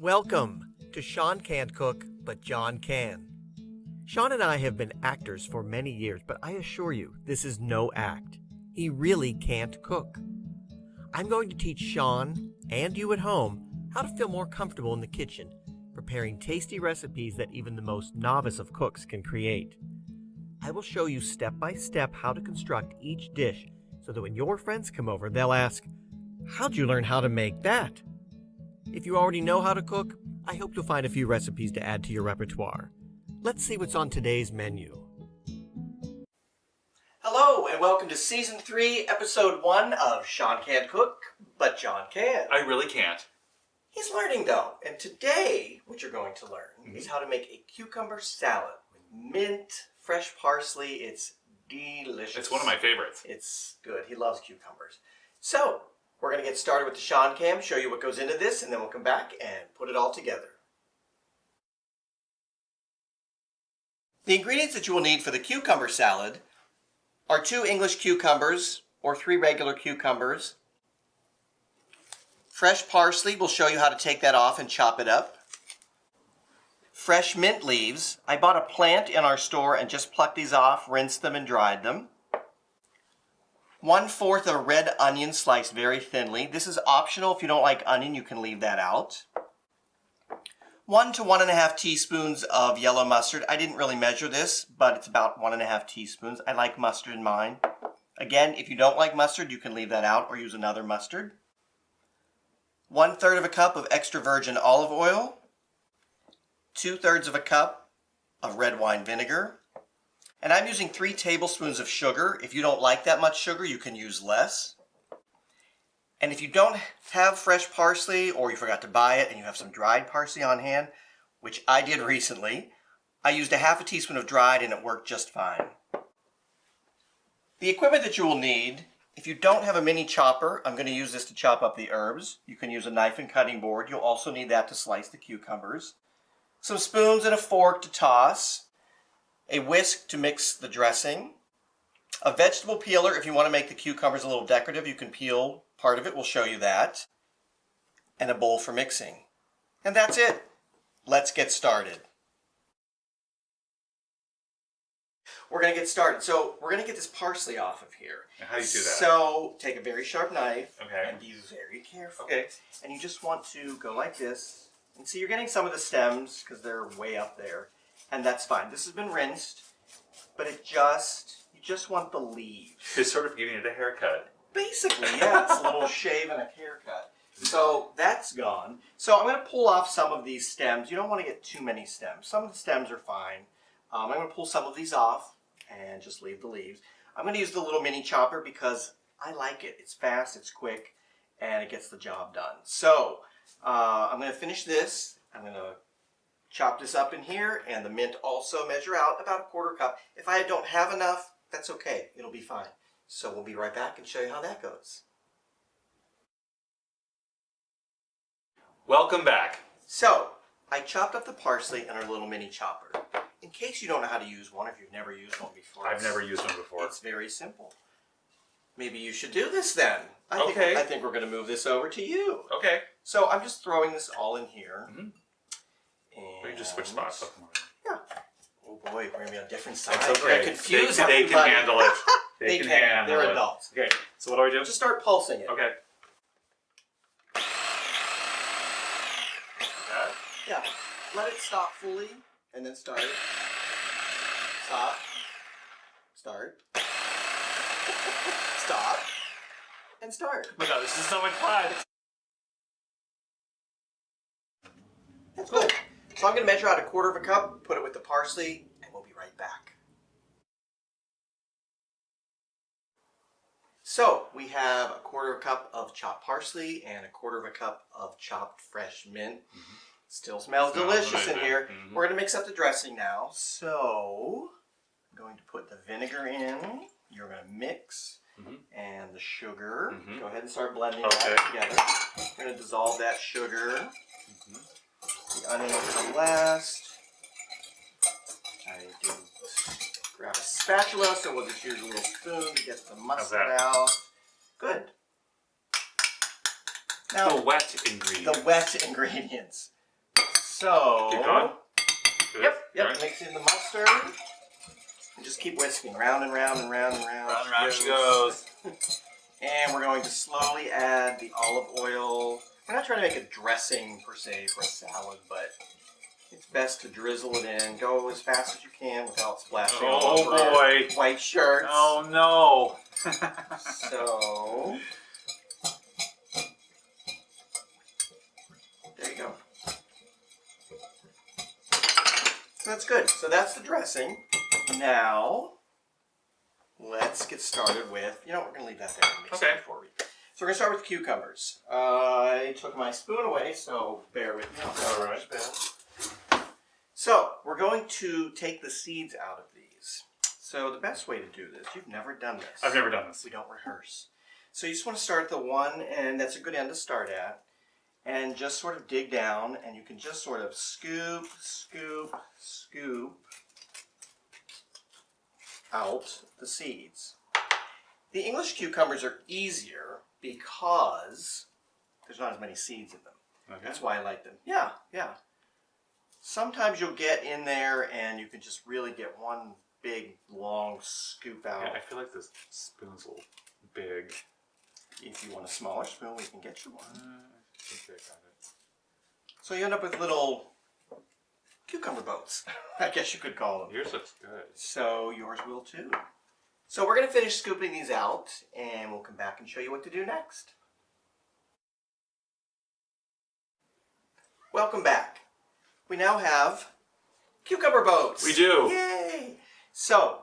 Welcome to Sean Can't Cook, but John Can. Sean and I have been actors for many years, but I assure you, this is no act. He really can't cook. I'm going to teach Sean, and you at home, how to feel more comfortable in the kitchen, preparing tasty recipes that even the most novice of cooks can create. I will show you step by step how to construct each dish so that when your friends come over, they'll ask, "How'd you learn how to make that?" If you already know how to cook, I hope you'll find a few recipes to add to your repertoire. Let's see what's on today's menu. Hello, and welcome to Season 3, Episode 1 of Sean Can't Cook, but John Can. I really can't. He's learning, though, and today what you're going to learn is how to make a cucumber salad with mint, fresh parsley. It's delicious. It's one of my favorites. It's good. He loves cucumbers. So, we're going to get started with the Sean Cam, show you what goes into this, and then we'll come back and put it all together. The ingredients that you will need for the cucumber salad are 2 English cucumbers or 3 regular cucumbers. Fresh parsley, we'll show you how to take that off and chop it up. Fresh mint leaves. I bought a plant in our store and just plucked these off, rinsed them, and dried them. 1/4 of a red onion sliced very thinly. This is optional. If you don't like onion, you can leave that out. 1 to 1.5 teaspoons of yellow mustard. I didn't really measure this, but it's about 1.5 teaspoons. I like mustard in mine. Again, if you don't like mustard, you can leave that out or use another mustard. 1/3 of a cup of extra virgin olive oil. 2/3 of a cup of red wine vinegar. And I'm using 3 tablespoons of sugar. If you don't like that much sugar, you can use less. And if you don't have fresh parsley or you forgot to buy it and you have some dried parsley on hand, which I did recently, I used 1/2 teaspoon of dried and it worked just fine. The equipment that you will need, if you don't have a mini chopper, I'm going to use this to chop up the herbs. You can use a knife and cutting board. You'll also need that to slice the cucumbers. Some spoons and a fork to toss. A whisk to mix the dressing. A vegetable peeler if you want to make the cucumbers a little decorative. You can peel part of it. We'll show you that. And a bowl for mixing. And that's it. Let's get started. We're going to get started. So we're going to get this parsley off of here. And how do you do that? So take a very sharp knife. Okay. And be very careful. Okay. And you just want to go like this. And see, you're getting some of the stems because they're way up there. And that's fine. This has been rinsed, but you just want the leaves. It's sort of giving it a haircut. Basically, yeah, it's a little shave and a haircut. So that's gone. So I'm going to pull off some of these stems. You don't want to get too many stems. Some of the stems are fine. I'm going to pull some of these off and just leave the leaves. I'm going to use the little mini chopper because I like it. It's fast, it's quick, and it gets the job done. So I'm going to finish this. I'm going to chop this up in here, and the mint also measure out about 1/4 cup. If I don't have enough, that's okay. It'll be fine. So we'll be right back and show you how that goes. Welcome back. So I chopped up the parsley in our little mini chopper. In case you don't know how to use one, if you've never used one before. I've never used one before. It's very simple. Maybe you should do this then. I think we're going to move this over to you. Okay. So I'm just throwing this all in here. We can just switch spots. Yeah. Oh boy, we're going to be on different sides. It's okay. We're going to confuse they everybody. can handle it. They can can. handle They're it. adults. Okay. So what do I do? Just start pulsing it. Okay. Yeah. Let it stop fully, and then start. Stop. Start. Stop. And start. Oh my god, this is so much fun. That's good. So I'm going to measure out 1/4 of a cup, put it with the parsley, and we'll be right back. So we have 1/4 of a cup of chopped parsley and 1/4 of a cup of chopped fresh mint. Still smells delicious in here. We're going to mix up the dressing now. So I'm going to put the vinegar in. You're going to mix. And the sugar. Go ahead and start blending that together. We're going to dissolve that sugar. The onion will come last. I didn't grab a spatula, so we'll just use a little spoon to get the mustard out. Good. Now, the wet ingredients. The wet ingredients. So, Keep going. yep, Right. mix in the mustard. And just keep whisking round and round and round and round. Round and round she goes. And we're going to slowly add the olive oil. We're not trying to make a dressing per se for a salad, but it's best to drizzle it in. Go as fast as you can without splashing all over our boy. white shirts. Oh no. So, there you go. So that's good. So that's the dressing. Now, let's get started with, we're going to leave that there and mix it before we. So we're going to start with cucumbers. I took my spoon away, so bear with me. All right. So we're going to take the seeds out of these. So the best way to do this, you've never done this. I've never done this. We don't rehearse. So you just want to start at the one, and that's a good end to start at. And just sort of dig down, and you can just sort of scoop, scoop, scoop out the seeds. The English cucumbers are easier because there's not as many seeds in them. Okay. That's why I like them. Yeah. Sometimes you'll get in there and you can just really get one big, long scoop out. Yeah, I feel like this spoon's a little big. If you want a smaller spoon, we can get you one. I think I got it. So you end up with little cucumber boats, I guess you could call them. Yours looks good. So yours will too. So we're going to finish scooping these out, and we'll come back and show you what to do next. Welcome back. We now have cucumber boats. We do. Yay! So,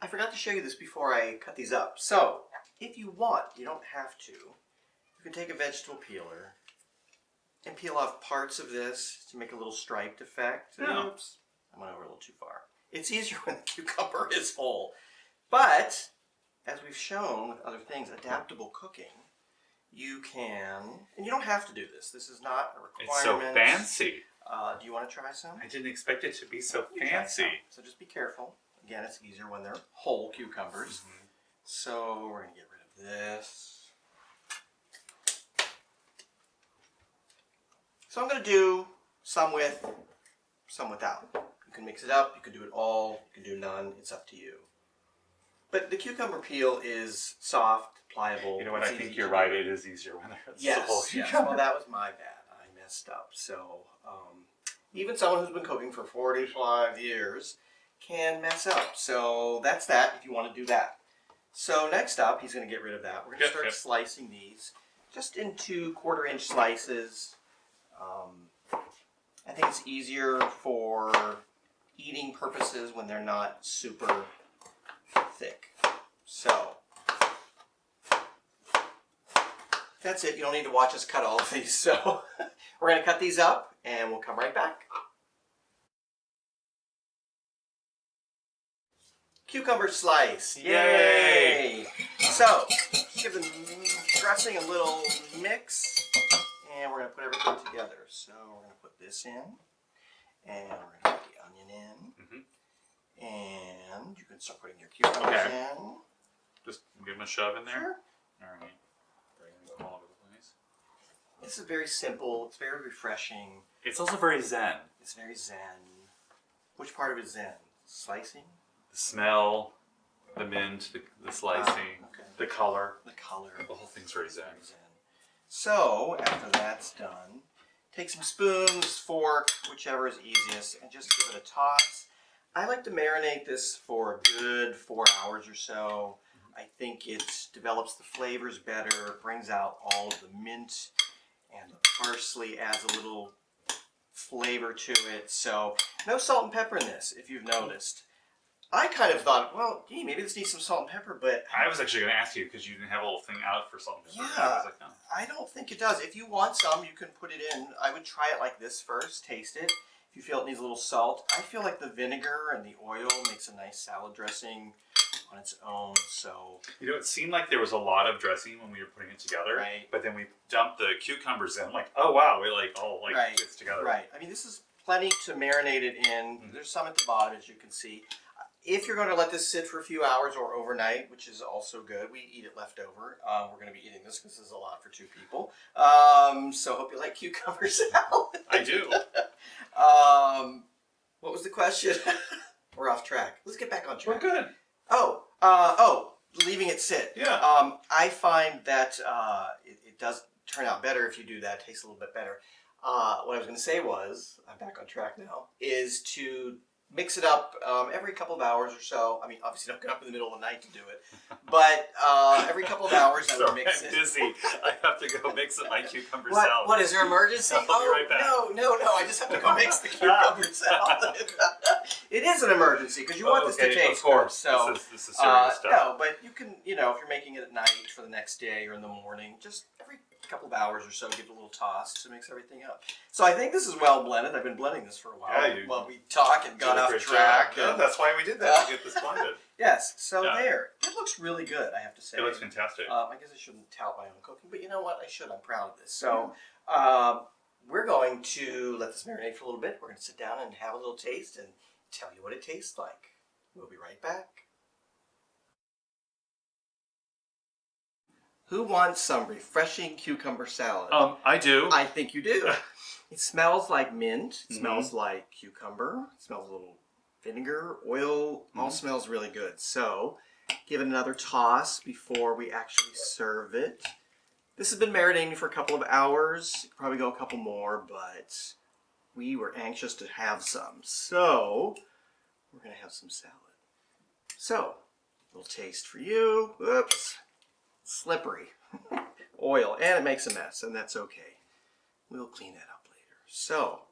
I forgot to show you this before I cut these up. So, if you want, you don't have to, you can take a vegetable peeler and peel off parts of this to make a little striped effect. Yeah. Oops, I went over a little too far. It's easier when the cucumber is whole. But, as we've shown with other things, adaptable cooking, you can, and you don't have to do this. This is not a requirement. It's so fancy. Do you want to try some? I didn't expect it to be so You try fancy. some. So just be careful. Again, it's easier when they're whole cucumbers. So we're going to get rid of this. So I'm going to do some with, some without. You can mix it up. You can do it all. You can do none. It's up to you. But the cucumber peel is soft, pliable. You know what? It's I think easy you're to right. do. It is easier when there's Yes, the whole yes. cucumber. Well, that was my bad. I messed up. So even someone who's been cooking for 45 years can mess up. So that's that if you want to do that. So next up, he's going to get rid of that. We're going to start slicing these just into 1/4-inch slices. I think it's easier for eating purposes when they're not super thick. So that's it. You don't need to watch us cut all of these. So we're going to cut these up and we'll come right back. Cucumber slice. Yay! So give the dressing a little mix and we're going to put everything together. So we're going to put this in and we're going to put the onion in. And you can start putting your cucumbers in. Just give them a shove in there. Sure. All right. Bring them all over the place. This is very simple. It's very refreshing. It's also very zen. It's very zen. Which part of it is zen? Slicing? The smell, the mint, the slicing, the color. The color. The whole thing's very zen. So, after that's done, take some spoons, fork, whichever is easiest, and just give it a toss. I like to marinate this for a good 4 hours or so. I think it develops the flavors better, brings out all of the mint, and the parsley adds a little flavor to it. So, no salt and pepper in this, if you've noticed. I kind of thought, well, gee, maybe this needs some salt and pepper, but I was actually going to ask you because you didn't have a little thing out for salt and pepper. Yeah. I was like, no. I don't think it does. If you want some, you can put it in. I would try it like this first, taste it. If you feel it needs a little salt, I feel like the vinegar and the oil makes a nice salad dressing on its own. So, You know, it seemed like there was a lot of dressing when we were putting it together. Right. But then we dumped the cucumbers in. Like, oh wow, it like all like Right. fits together. right. I mean, this is plenty to marinate it in. There's some at the bottom, as you can see. If you're going to let this sit for a few hours or overnight, which is also good, we eat it leftover. We're going to be eating this because this is a lot for 2 people. So hope you like cucumber salad. I do. the question? We're off track. Let's get back on track. We're good. Leaving it sit. Yeah. I find that it does turn out better if you do that. It tastes a little bit better. What I was going to say was, I'm back on track now, is to mix it up every couple of hours or so. I mean, obviously don't get up in the middle of the night to do it, but every couple of hours I would mix it. I'm busy. I have to go mix up my cucumber What? salad. What, is there an emergency? I'll be right back. No, I just have to go mix the cucumber salad. It is an emergency because you want this to taste of course. good. So, this is serious stuff. No, but you can, if you're making it at night for the next day or in the morning, just every couple of hours or so, give it a little toss to mix everything up. So I think this is well blended. I've been blending this for a while. Yeah, while we talk and got off track. Yeah, that's why we did that, to get this blended. Yes, so there. It looks really good, I have to say. It looks fantastic. I guess I shouldn't tout my own cooking, but you know what? I should. I'm proud of this. So we're going to let this marinate for a little bit. We're going to sit down and have a little taste and tell you what it tastes like. We'll be right back. Who wants some refreshing cucumber salad? I do. I think you do. It smells like mint. It smells like cucumber. It smells a little vinegar, oil. All smells really good. So give it another toss before we actually serve it. This has been marinating for a couple of hours. Probably go a couple more, but we were anxious to have some. So we're going to have some salad. So a little taste for you. Oops. Slippery. Oil. And it makes a mess, and that's okay. We'll clean that up later. So,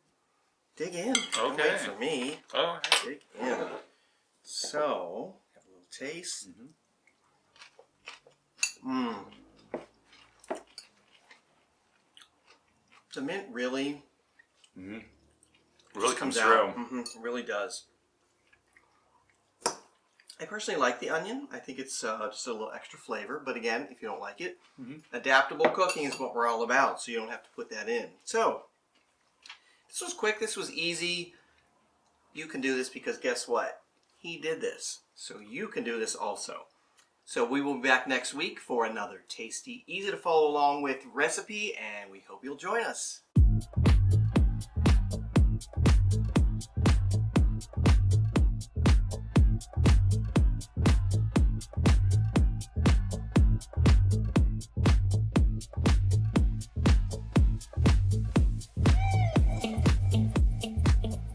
dig in. Don't wait for me. Oh, dig in. So, have a little taste. The mint really, really comes comes out. through. It really does. I personally like the onion. I think it's just a little extra flavor. But again, if you don't like it, adaptable cooking is what we're all about. So you don't have to put that in. So this was quick. This was easy. You can do this because guess what? He did this. So you can do this also. So we will be back next week for another tasty, easy to follow along with recipe. And we hope you'll join us.